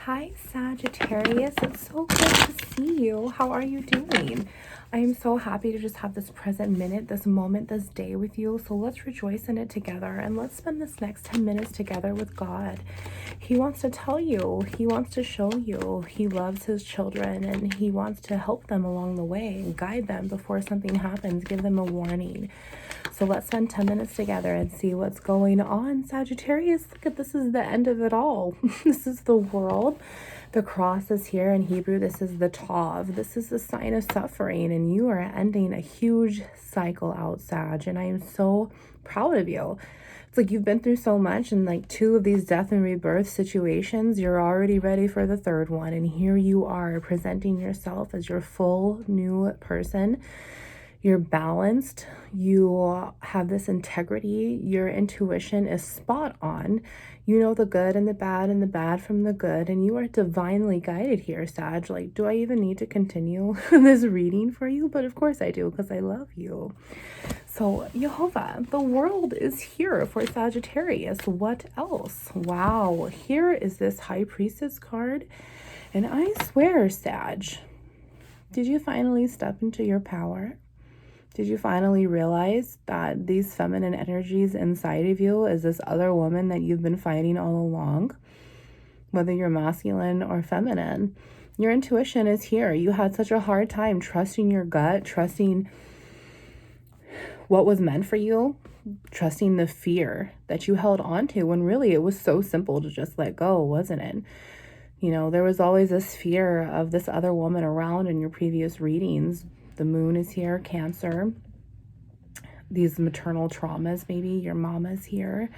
Hi, Sagittarius. It's so good to see you. How are you doing? I am so happy to just have this present minute, this moment, this day with you. So let's rejoice in it together and let's spend this next 10 minutes together with God. He wants to tell you, he wants to show you, he loves his children and he wants to help them along the way and guide them before something happens, give them a warning. So let's spend 10 minutes together and see what's going on. Sagittarius, look at this is the end of it all. This is the world. The cross is here in Hebrew. This is the Tav. This is the sign of suffering. And you are ending a huge cycle out, Sag. And I am so proud of you. It's like you've been through so much, and like 2 of these death and rebirth situations, you're already ready for the 3rd one. And here you are presenting yourself as your full new person. You're balanced, you have this integrity, your intuition is spot on. You know the good and the bad from the good, and you are divinely guided here, Sag. Like, do I even need to continue this reading for you? But of course I do, because I love you. So, Jehovah, the world is here for Sagittarius. What else? Wow, here is this High Priestess card, and I swear, Sag, did you finally step into your power? Did you finally realize that these feminine energies inside of you is this other woman that you've been fighting all along? Whether you're masculine or feminine, your intuition is here. You had such a hard time trusting your gut, trusting what was meant for you, trusting the fear that you held on to when really it was so simple to just let go, wasn't it? You know, there was always this fear of this other woman around in your previous readings. The moon is here, Cancer. These maternal traumas, maybe your mama's here.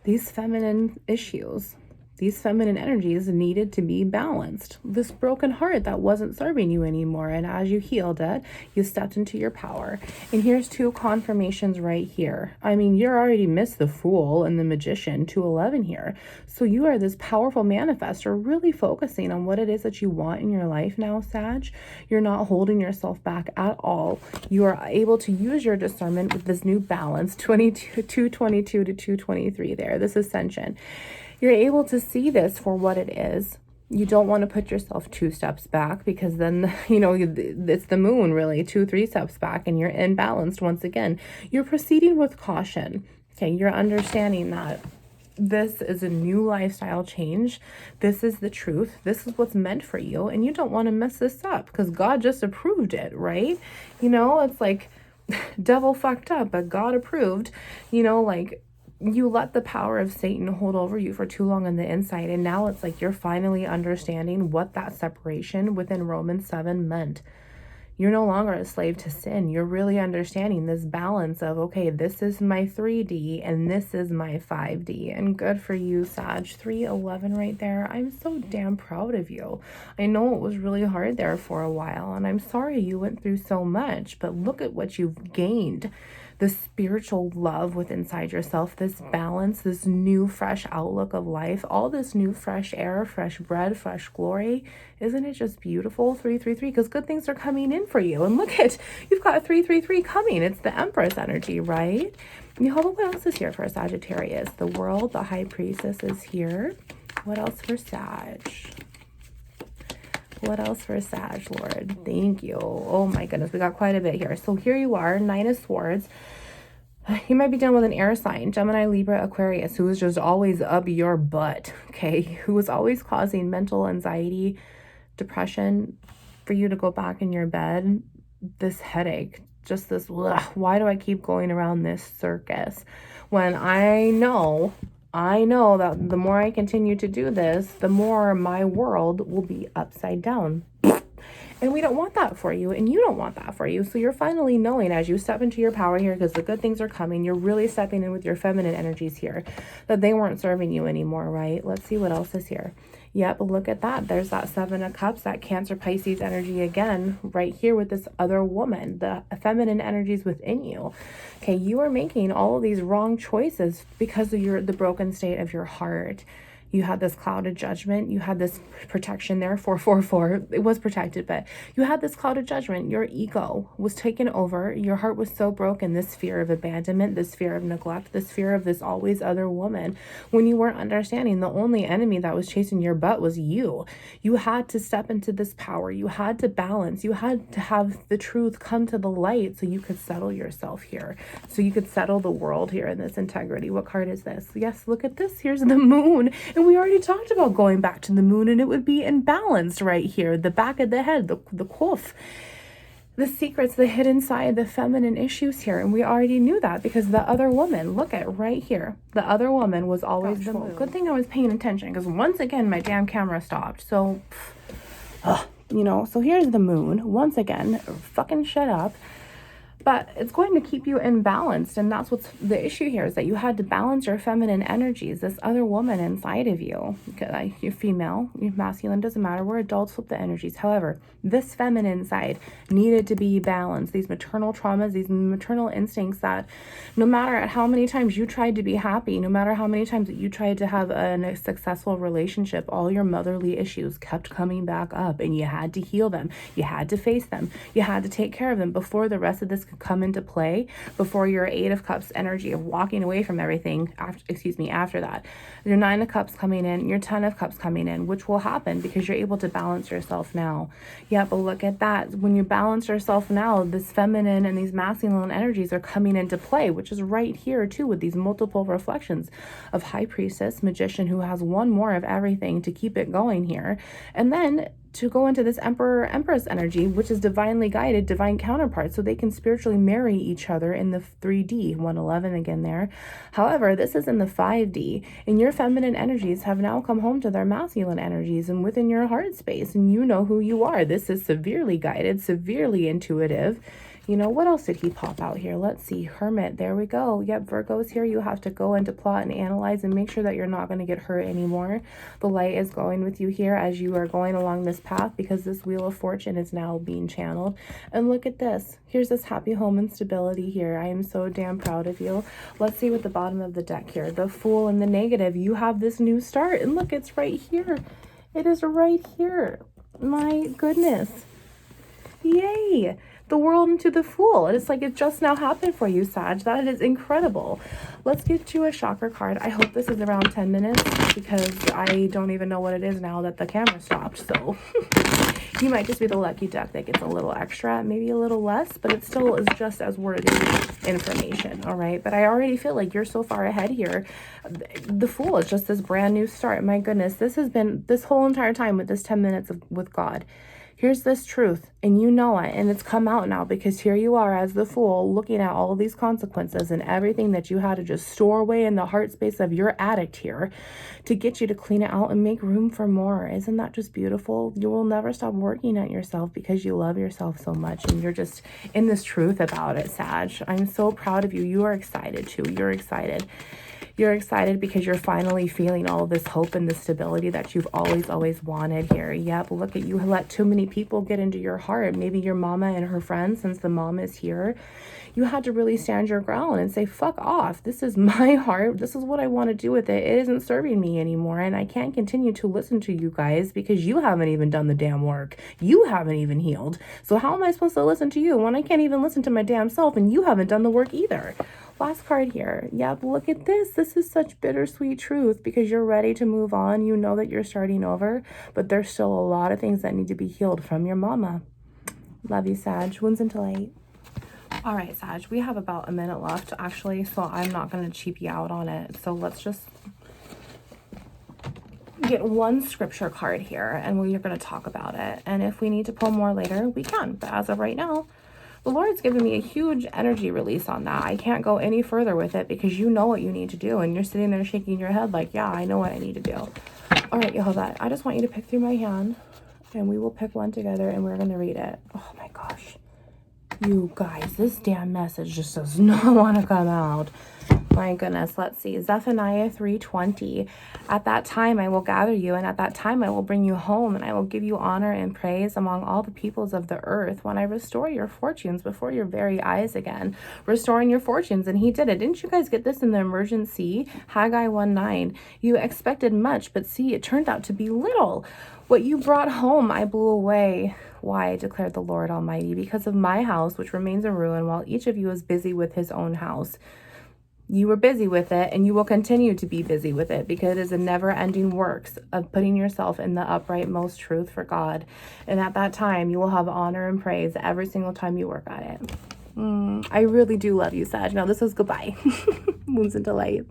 These feminine issues, these feminine energies needed to be balanced. This broken heart that wasn't serving you anymore. And as you healed it, you stepped into your power. And here's 2 confirmations right here. I mean, you're already missed the Fool and the Magician, 211 here. So you are this powerful manifestor, really focusing on what it is that you want in your life now, Sag. You're not holding yourself back at all. You are able to use your discernment with this new balance, 222 to 223 there, this ascension. You're able to see this for what it is. You don't want to put yourself 2 steps back, because then, you know, it's the moon really, 2-3 steps back and you're imbalanced once again. You're proceeding with caution. Okay, you're understanding that this is a new lifestyle change. This is the truth. This is what's meant for you. And you don't want to mess this up because God just approved it, right? You know, it's like devil fucked up, but God approved, you know, like, you let the power of Satan hold over you for too long on the inside. And now it's like you're finally understanding what that separation within Romans 7 meant. You're no longer a slave to sin. You're really understanding this balance of, okay, this is my 3D and this is my 5D. And good for you, Sag. 311 right there. I'm so damn proud of you. I know it was really hard there for a while, and I'm sorry you went through so much, but look at what you've gained. The spiritual love within inside yourself, this balance, this new fresh outlook of life, all this new fresh air, fresh bread, fresh glory. Isn't it just beautiful? 333, because good things are coming in for you. And look at, you've got 333 coming. It's the Empress energy, right? What else is here for Sagittarius? The world, the High Priestess is here. What else for Sag? What else for Sag, Lord? Thank you. Oh my goodness, we got quite a bit here. So here you are, 9 of Swords. You might be dealing with an air sign, Gemini, Libra, Aquarius, who is just always up your butt, okay? Who is always causing mental anxiety, depression, for you to go back in your bed, this headache, just this, ugh, why do I keep going around this circus? When I know that the more I continue to do this, the more my world will be upside down. And we don't want that for you, and you don't want that for you. So you're finally knowing as you step into your power here, because the good things are coming, you're really stepping in with your feminine energies here, that they weren't serving you anymore, right? Let's see what else is here. Yep, look at that. There's that 7 of Cups, that Cancer Pisces energy again, right here with this other woman, the feminine energies within you. Okay, you are making all of these wrong choices because of the broken state of your heart. You had this cloud of judgment. You had this protection there, 444. It was protected, but you had this cloud of judgment. Your ego was taken over. Your heart was so broken. This fear of abandonment, this fear of neglect, this fear of this always other woman. When you weren't understanding, the only enemy that was chasing your butt was you. You had to step into this power. You had to balance. You had to have the truth come to the light so you could settle yourself here. So you could settle the world here in this integrity. What card is this? Yes, look at this. Here's the moon. And we already talked about going back to the moon, and it would be imbalanced right here. The back of the head, the kuf, the secrets, the hidden side, the feminine issues here. And we already knew that because the other woman, look at right here. The other woman was always the moon. Good thing I was paying attention because once again, my damn camera stopped. So, you know, so here's the moon. Once again, fucking shut up. But it's going to keep you imbalanced, and that's what's the issue here, is that you had to balance your feminine energies. This other woman inside of you, you're female, you're masculine, doesn't matter. We're adults, flip the energies. However, this feminine side needed to be balanced. These maternal traumas, these maternal instincts that no matter how many times you tried to be happy, no matter how many times that you tried to have a successful relationship, all your motherly issues kept coming back up, and you had to heal them. You had to face them. You had to take care of them before the rest of this could come into play, before your 8 of Cups energy of walking away from everything after that. Your 9 of Cups coming in, your 10 of Cups coming in, which will happen because you're able to balance yourself now. Yeah, but look at that. When you balance yourself now, this feminine and these masculine energies are coming into play, which is right here too with these multiple reflections of High Priestess, Magician, who has one more of everything to keep it going here. And then to go into this Emperor, Empress energy, which is divinely guided, divine counterparts, so they can spiritually marry each other in the 3D, 111 again there. However, this is in the 5D, and your feminine energies have now come home to their masculine energies and within your heart space, and you know who you are. This is severely guided, severely intuitive. You know, what else did he pop out here? Let's see. Hermit. There we go. Yep, Virgo's here. You have to go into plot and analyze and make sure that you're not going to get hurt anymore. The light is going with you here as you are going along this path because this Wheel of Fortune is now being channeled. And look at this. Here's this happy home and stability here. I am so damn proud of you. Let's see what the bottom of the deck here. The Fool and the Negative. You have this new start. And look, it's right here. It is right here. My goodness. Yay. The World into the Fool. It's like it just now happened for you, Sag. That is incredible. Let's get you a chakra card. I hope this is around 10 minutes because I don't even know what it is now that the camera stopped. So you might just be the lucky duck that gets a little extra, maybe a little less, but it still is just as worthy information. All right. But I already feel like you're so far ahead here. The Fool is just this brand new start. My goodness, this has been this whole entire time with this 10 minutes with God. Here's this truth, and you know it, and it's come out now because here you are as the Fool looking at all these consequences and everything that you had to just store away in the heart space of your addict here to get you to clean it out and make room for more. Isn't that just beautiful? You will never stop working at yourself because you love yourself so much, and you're just in this truth about it, Sag. I'm so proud of you. You are excited too. You're excited. You're excited because you're finally feeling all of this hope and the stability that you've always wanted here. Yep, look at you. Let too many people get into your heart. Maybe your mama and her friends, since the mom is here. You had to really stand your ground and say, fuck off. This is my heart. This is what I want to do with it. It isn't serving me anymore. And I can't continue to listen to you guys because you haven't even done the damn work. You haven't even healed. So how am I supposed to listen to you when I can't even listen to my damn self and you haven't done the work either? Last card here. Yep, look at this. This is such bittersweet truth because you're ready to move on. You know that you're starting over, but there's still a lot of things that need to be healed from your mama. Love you, Sag. Wounds into light. All right, Sag, we have about a minute left, actually, so I'm not going to cheap you out on it. So let's just get one scripture card here, and we're going to talk about it. And if we need to pull more later, we can. But as of right now, the Lord's given me a huge energy release on that. I can't go any further with it because you know what you need to do. And you're sitting there shaking your head like, yeah, I know what I need to do. All right, Yehovah, I just want you to pick through my hand. And we will pick one together and we're going to read it. Oh my gosh. You guys, this damn message just does not want to come out. my goodness. Let's see. Zephaniah 3:20. At that time I will gather you, and at that time I will bring you home, and I will give you honor and praise among all the peoples of the earth when I restore your fortunes before your very eyes again. Restoring your fortunes, and he did it. Didn't you guys get this in the emergency? Haggai 1:9. You expected much, but see, it turned out to be little. What you brought home I blew away. Why, declared the Lord Almighty? Because of my house, which remains a ruin, while each of you is busy with his own house. You were busy with it, and you will continue to be busy with it, because it is a never-ending works of putting yourself in the uprightmost truth for God. And at that time, you will have honor and praise every single time you work at it. I really do love you, Sag. Now, this is goodbye. Wounds into light.